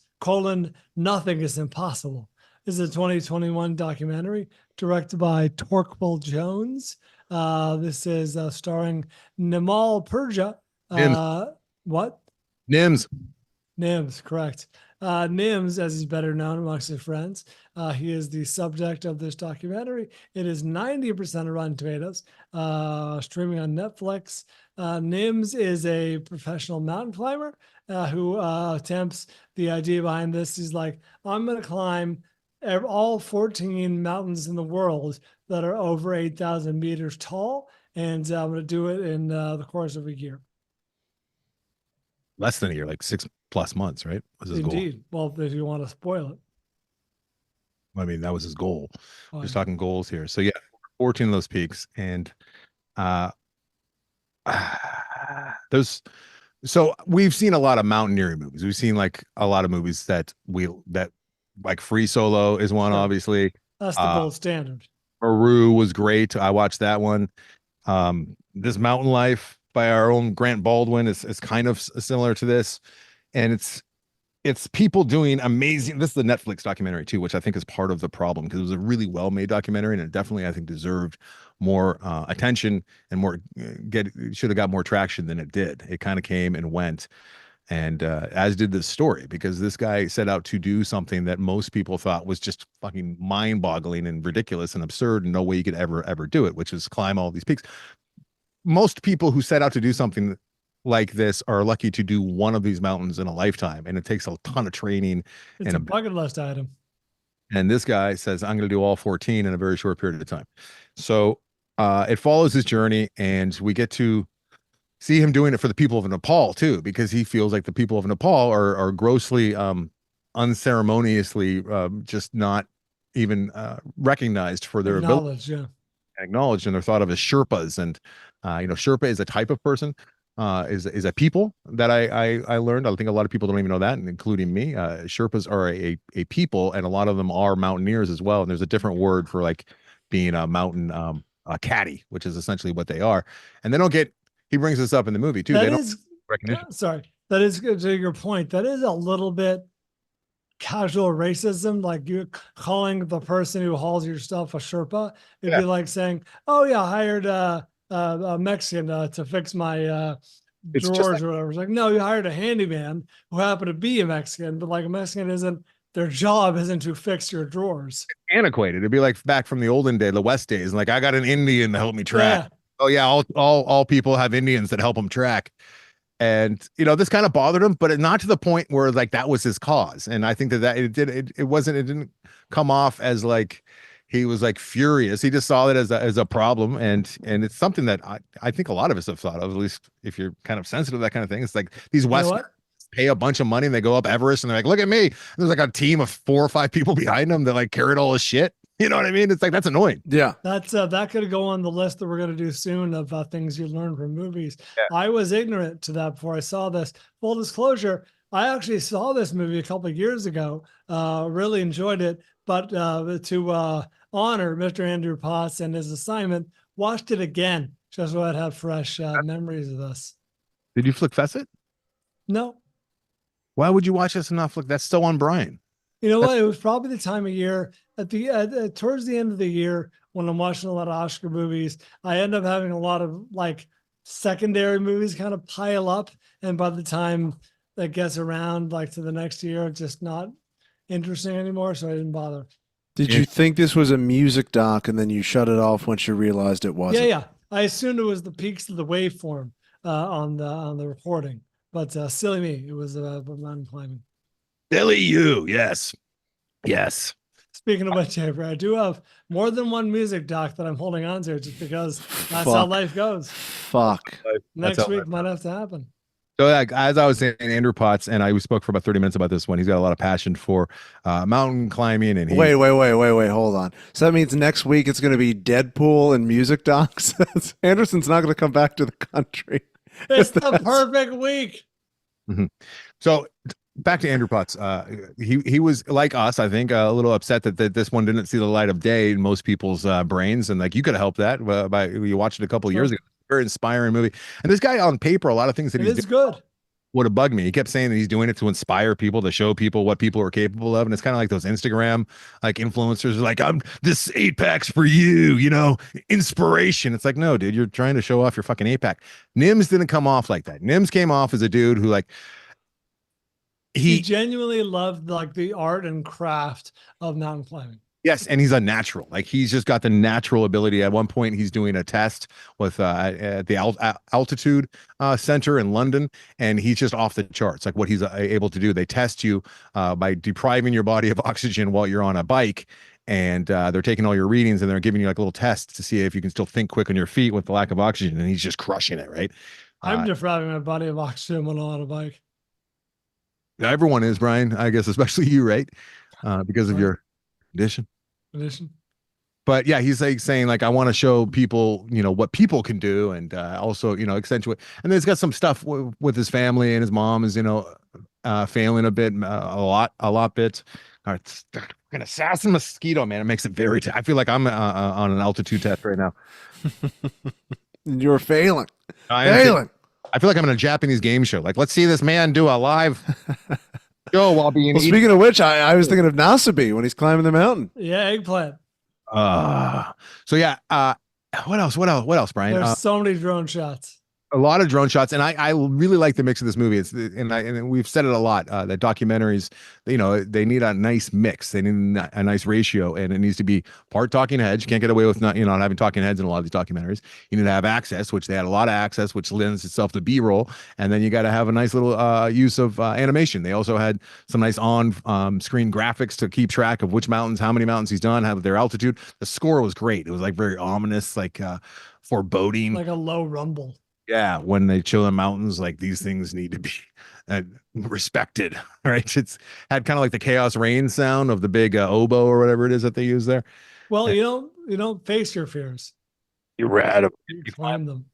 nothing is impossible. This is a 2021 documentary directed by Torquil Jones. This is starring Nimal Purja. What? Nims. Nims, correct. Nims, as he's better known amongst his friends, he is the subject of this documentary. It is 90% of Rotten Tomatoes, streaming on Netflix. Nims is a professional mountain climber who attempts the idea behind this. He's like, I'm going to climb all 14 mountains in the world that are over 8,000 meters tall, and I'm going to do it in the course of a year. Less than a year, like 6+ months, right? Was his goal. Indeed. Well, if you want to spoil it. I mean, that was his goal. Oh, Just talking goals here. So yeah, 14 of those peaks, and so we've seen a lot of mountaineering movies. We've seen like a lot of movies that like Free Solo is one, Sure. obviously. That's the gold standard. Maru was great. I watched that one. This Mountain Life by our own Grant Baldwin is kind of similar to this, and it's people doing amazing. This is the Netflix documentary too, which I think is part of the problem, because it was a really well-made documentary, and it definitely, I think, deserved more attention and more should have got more traction than it did. It kind of came and went, and as did this story, because this guy set out to do something that most people thought was just fucking mind-boggling and ridiculous and absurd, and no way you could ever do it, which is climb all these peaks. Most people who set out to do something like this are lucky to do one of these mountains in a lifetime, and it takes a ton of training. It's and a bucket list item. And this guy says, I'm going to do all 14 in a very short period of time. So it follows his journey, and we get to see him doing it for the people of Nepal too, because he feels like the people of Nepal are grossly unceremoniously just not even recognized for their ability. Knowledge, yeah. Acknowledged, and they're thought of as Sherpas. And Sherpa is a type of person, is a people that I learned. I think a lot of people don't even know that, including me. Sherpas are a people, and a lot of them are mountaineers as well. And there's a different word for like being a mountain a caddy, which is essentially what they are. And they don't get. He brings this up in the movie too. They don't recognition. Sorry, that is good to your point. That is a little bit casual racism, like you calling the person who hauls your stuff a Sherpa. It'd be like saying, "Oh yeah, I hired a Mexican to fix my It's just drawers or whatever." It's like, no, you hired a handyman who happened to be a Mexican, but like a Mexican isn't, their job isn't to fix your drawers. Antiquated. It'd be like back from the olden day, the West days. Like, I got an Indian to help me track. Yeah. Oh yeah, all people have Indians that help them track. And this kind of bothered him, but not to the point where like that was his cause. And I think that it didn't come off as like he was like furious. He just saw it as a problem, and it's something that I think a lot of us have thought of, at least if you're kind of sensitive to that kind of thing. It's like these Westerners pay a bunch of money and they go up Everest and they're like, look at me. And there's like a team of 4 or 5 people behind them that like carried all this shit. You know what I mean? It's like, that's annoying. Yeah. That's that could go on the list that we're going to do soon of things you learn from movies. Yeah. I was ignorant to that before I saw this. Full disclosure, I actually saw this movie a couple of years ago, really enjoyed it, but to honor Mr. Andrew Potts and his assignment, watched it again just so I'd have fresh memories of this. Did you flick fest it? No, Why would you watch this and not flick? That's still on Brian. you know what? It was probably the time of year at the towards the end of the year when I'm watching a lot of Oscar movies. I end up having a lot of like secondary movies kind of pile up, and by the time that gets around like to the next year, it's just not interesting anymore. So I didn't bother. Did you think this was a music doc and then you shut it off once you realized it wasn't? Yeah. I assumed it was the peaks of the waveform on the recording, but silly me, it was mountain climbing. Silly you. Yes. Yes. Speaking of which, Avery, I do have more than one music doc that I'm holding on to just because that's how Fuck. life goes. Fuck. Next how week might have to happen. So, like, as I was saying, Andrew Potts and I spoke for about 30 minutes about this one. He's got a lot of passion for mountain climbing. And Wait, hold on. So that means next week it's going to be Deadpool and music docs? Anderson's not going to come back to the country. It's the perfect week. So back to Andrew Potts. He was like us, I think, a little upset that this one didn't see the light of day in most people's brains. And like, you could have helped that by you watched it a couple of years ago. Very inspiring movie. And this guy on paper, a lot of things that he's doing good. would have bugged me. He kept saying that he's doing it to inspire people, to show people what people are capable of. And it's kind of like those Instagram like influencers like, I'm this 8-pack's for you, you know, inspiration. It's like, no, dude, you're trying to show off your fucking 8-pack. Nims didn't come off like that. Nims came off as a dude who like He genuinely loved like the art and craft of mountain climbing. Yes, and he's a natural. Like he's just got the natural ability. At one point, he's doing a test with at the altitude center in London, and he's just off the charts. Like what he's able to do. They test you by depriving your body of oxygen while you're on a bike, and they're taking all your readings and they're giving you like a little test to see if you can still think quick on your feet with the lack of oxygen. And he's just crushing it, right? I'm depriving my body of oxygen when I'm on a bike. Everyone is, Brian. I guess especially you, right? Because of your condition. But yeah, he's like saying like, I want to show people, you know, what people can do, and also, you know, accentuate. And then he's got some stuff with his family, and his mom is, you know, failing a bit, a lot bit. All right, an assassin mosquito, man. It makes it very. I feel like I'm on an altitude test right now. You're failing. I feel like I'm in a Japanese game show. Like, let's see this man do a live show while being. Well, speaking of which, I was thinking of Nasabi when he's climbing the mountain. Yeah, eggplant. So yeah. What else, Brian? There's so many drone shots. A lot of drone shots, and I really like the mix of this movie. It's and we've said it a lot. The documentaries, you know, they need a nice mix. They need a nice ratio, and it needs to be part talking heads. You can't get away with not having talking heads in a lot of these documentaries. You need to have access, which they had a lot of access, which lends itself to B-roll, and then you got to have a nice little use of animation. They also had some nice on-screen graphics to keep track of which mountains, how many mountains he's done, have their altitude. The score was great. It was like very ominous, like foreboding, like a low rumble. Yeah, when they show the mountains, like these things need to be respected, right? It's had kind of like the chaos rain sound of the big oboe or whatever it is that they use there. Well, you don't face your fears. You rad You climb them.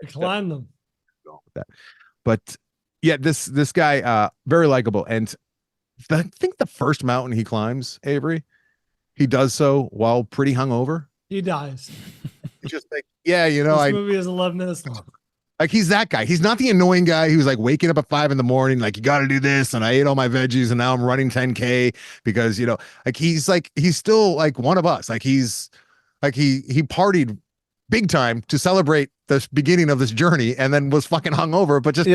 You climb them. But yeah, this guy very likable, and I think the first mountain he climbs, Avery, he does so while pretty hungover. He dies. It's just like, yeah, you know, this movie is 11 minutes long. Like he's that guy. He's not the annoying guy who's like waking up at 5 a.m. Like, you got to do this. And I ate all my veggies and now I'm running 10K because, you know, like he's still like one of us. Like he's like, he partied big time to celebrate the beginning of this journey and then was fucking hungover, but just,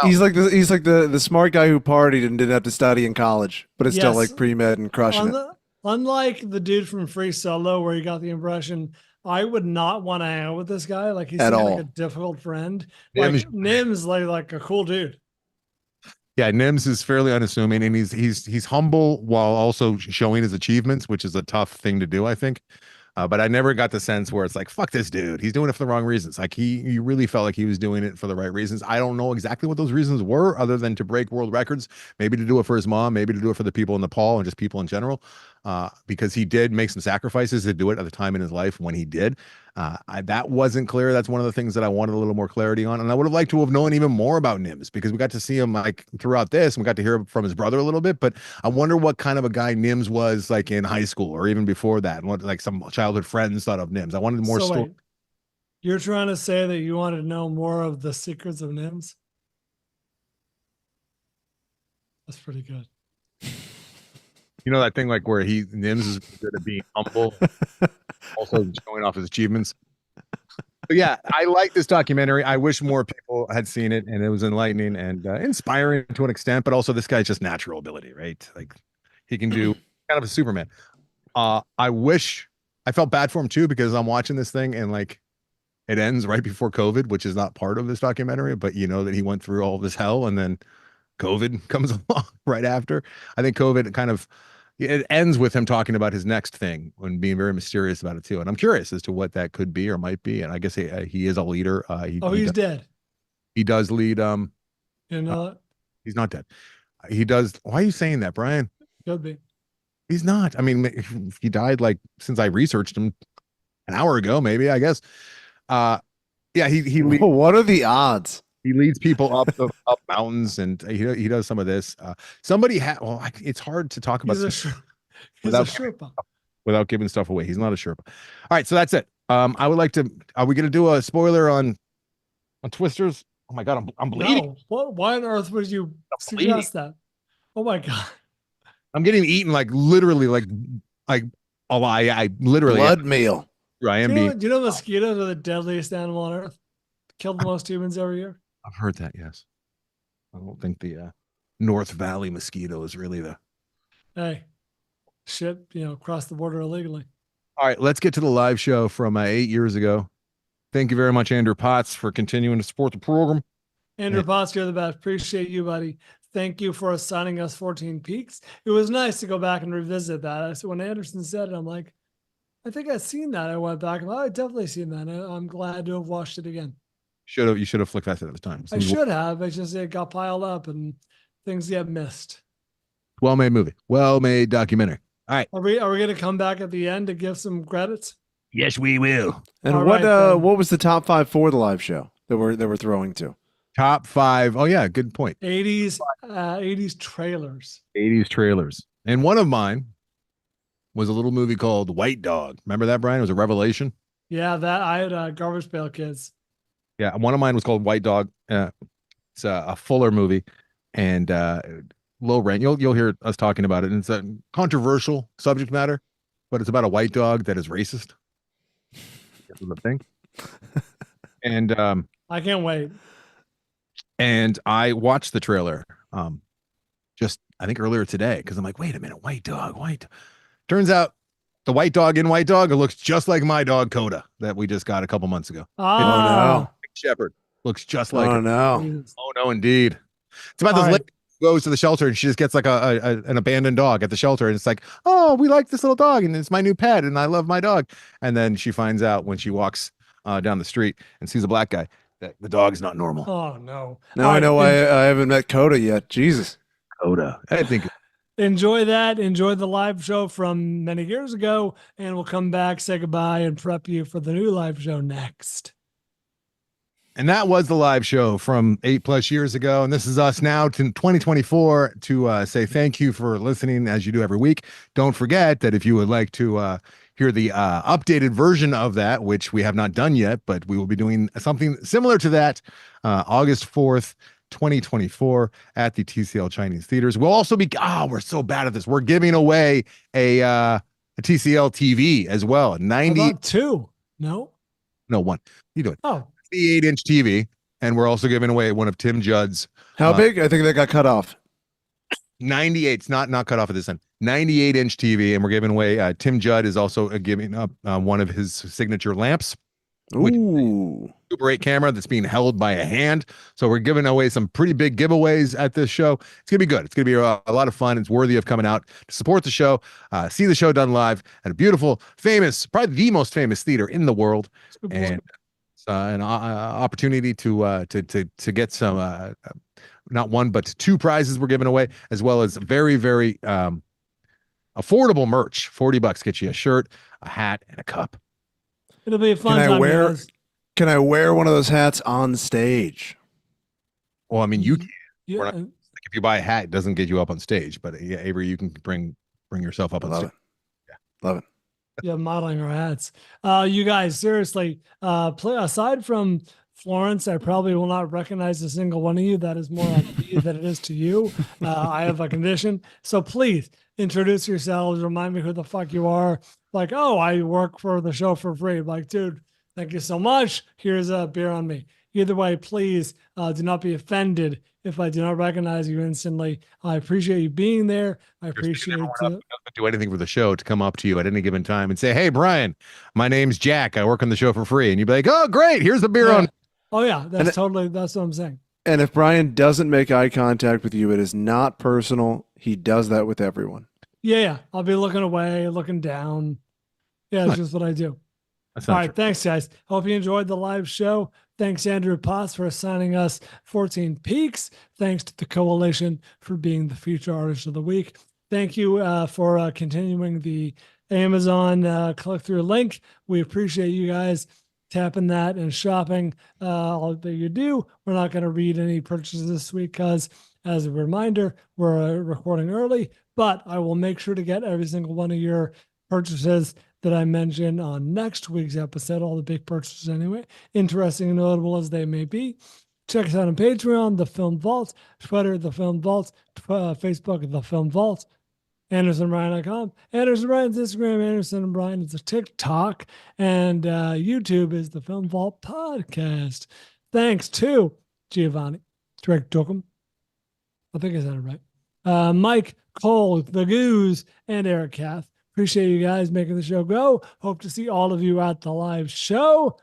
he's like the smart guy who partied and didn't have to study in college, but it's still like pre-med and crushing it. Unlike the dude from Free Solo, where you got the impression I would not want to hang out with this guy. Like he's like a difficult friend. Like Nim's like a cool dude. Yeah, Nims is fairly unassuming, and he's humble while also showing his achievements, which is a tough thing to do, I think. But I never got the sense where it's like, fuck this dude. He's doing it for the wrong reasons. Like he really felt like he was doing it for the right reasons. I don't know exactly what those reasons were, other than to break world records, maybe to do it for his mom, maybe to do it for the people in Nepal and just people in general. Because he did make some sacrifices to do it at the time in his life when he did. That wasn't clear. That's one of the things that I wanted a little more clarity on. And I would have liked to have known even more about Nims, because we got to see him like throughout this, and we got to hear from his brother a little bit, but I wonder what kind of a guy Nims was like in high school or even before that, and what like some childhood friends thought of Nims. I wanted more story. You're trying to say that you want to know more of the secrets of NIMS? That's pretty good. You know that thing like where Nims is good at being humble, also showing off his achievements. But yeah, I like this documentary. I wish more people had seen it, and it was enlightening and inspiring to an extent. But also, this guy's just natural ability, right? Like he can do kind of a Superman. I wish I felt bad for him too because I'm watching this thing and like it ends right before COVID, which is not part of this documentary. But you know that he went through all this hell, and then COVID comes along right after. I think COVID kind of it ends with him talking about his next thing and being very mysterious about it too. And I'm curious as to what that could be or might be. And I guess he is a leader. He's dead. He does lead. You know it? He's not dead. He does. Why are you saying that, Brian? Could be. He's not. I mean, he died like since I researched him an hour ago, maybe. I guess. Yeah. He Well, what are the odds? He leads people up mountains, and he does some of this. Somebody had. Well, it's hard to talk about. He's a Sherpa. Without giving stuff away. He's not a Sherpa. All right, so that's it. I would like to. Are we going to do a spoiler on Twisters? Oh my god, I'm bleeding. No. Why on earth would you suggest that? Oh my god. I'm getting eaten like literally like a lie. I literally blood meal. I am do you know mosquitoes are the deadliest animal on earth? Kill the most humans every year. I've heard that. Yes. I don't think the North Valley mosquito is really the. Hey, shit, cross the border illegally. All right, let's get to the live show from 8 years ago. Thank you very much, Andrew Potts, for continuing to support the program. Andrew Potts, you're the best. Appreciate you, buddy. Thank you for assigning us 14 Peaks. It was nice to go back and revisit that. So when Anderson said it, I'm like, I think I've seen that. I went back and I've definitely seen that. I'm glad to have watched it again. You should have flicked past it at the time. I should have. It's just it got piled up and things get missed. Well-made movie. Well-made documentary. All right. Are we going to come back at the end to give some credits? Yes, we will. And All what right, what was the top 5 for the live show that we're throwing to? Top 5. Oh yeah, good point. 80s trailers. 80s trailers. And one of mine was a little movie called White Dog. Remember that, Brian? It was a revelation. Yeah, that I had Garbage Pail Kids. Yeah, one of mine was called White Dog. It's a Fuller movie and low rent. You'll hear us talking about it. And it's a controversial subject matter, but it's about a white dog that is racist. That's the thing. And I can't wait. And I watched the trailer just I think earlier today because I'm like, wait a minute, white dog. Turns out the white dog in White Dog, it looks just like my dog Coda that we just got a couple months ago. Oh no. Shepherd looks just like oh her. no. Oh no, indeed. It's about this lady who goes to the shelter and she just gets like an abandoned dog at the shelter, and it's like, oh, we like this little dog and it's my new pet and I love my dog. And then she finds out when she walks down the street and sees a black guy that the dog's not normal. Oh no. Now I know why I haven't met Coda yet. Jesus. Coda. I think enjoy that. Enjoy the live show from many years ago, and we'll come back, say goodbye, and prep you for the new live show next. And that was the live show from 8+ years ago. And this is us now to 2024 to say thank you for listening as you do every week. Don't forget that if you would like to hear the updated version of that, which we have not done yet, but we will be doing something similar to that August 4th, 2024 at the TCL Chinese Theaters. We'll also be, we're so bad at this. We're giving away a TCL TV as well. 92. No, one. You do it. Oh. 8-inch TV, and we're also giving away one of Tim Judd's. How big? I think that got cut off. 98. It's not cut off at this end. 98-inch TV, and we're giving away. Tim Judd is also giving up one of his signature lamps. Ooh. Super 8 camera that's being held by a hand. So we're giving away some pretty big giveaways at this show. It's gonna be good. It's gonna be a lot of fun. It's worthy of coming out to support the show, see the show done live at a beautiful, famous, probably the most famous theater in the world, and an opportunity to get some not one but 2 prizes we're giving away, as well as very, very affordable merch. $40 gets you a shirt, a hat, and a cup. It'll be a fun Can I time. wear? Can I wear one of those hats on stage? Well, I mean, you can. Yeah. Like if you buy a hat, it doesn't get you up on stage, but yeah, Avery, you can bring yourself up on Love stage. it. Yeah. Love it. Yeah, modeling our hats. You guys, seriously, aside from Florence, I probably will not recognize a single one of you. That is more on me than it is to you. I have a condition. So please introduce yourselves. Remind me who the fuck you are. Like, oh, I work for the show for free. Like, dude, thank you so much. Here's a beer on me. Either way, please do not be offended if I do not recognize you instantly. I appreciate you being there. I You're sticking appreciate everyone up who doesn't do anything for the show to come up to you at any given time and say, "Hey, Brian, my name's Jack. I work on the show for free." And you'd be like, "Oh, great. Here's the beer yeah. on." Oh yeah, And that's what I'm saying. And if Brian doesn't make eye contact with you, it is not personal. He does that with everyone. Yeah. I'll be looking away, looking down. Yeah, it's just what I do. That's All not right, true. thanks, guys. Hope you enjoyed the live show. Thanks, Andrew Potts, for assigning us 14 Peaks. Thanks to the Coalition for being the feature artist of the week. Thank you for continuing the Amazon click-through link. We appreciate you guys tapping that and shopping all that you do. We're not going to read any purchases this week because, as a reminder, we're recording early, but I will make sure to get every single one of your purchases that I mentioned on next week's episode, all the big purchases anyway, interesting and notable as they may be. Check us out on Patreon, The Film Vault, Twitter, The Film Vault, Facebook, The Film Vault, AndersonBryan.com. Anderson Bryan's Instagram, Anderson and Bryan is a TikTok, and YouTube is The Film Vault Podcast. Thanks to Giovanni, Direct Docum. I think I said it right. Mike, Cole, The Goose, and Eric Kath. Appreciate you guys making the show go. Hope to see all of you at the live show.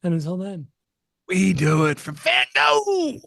And until then, We do it for Fando.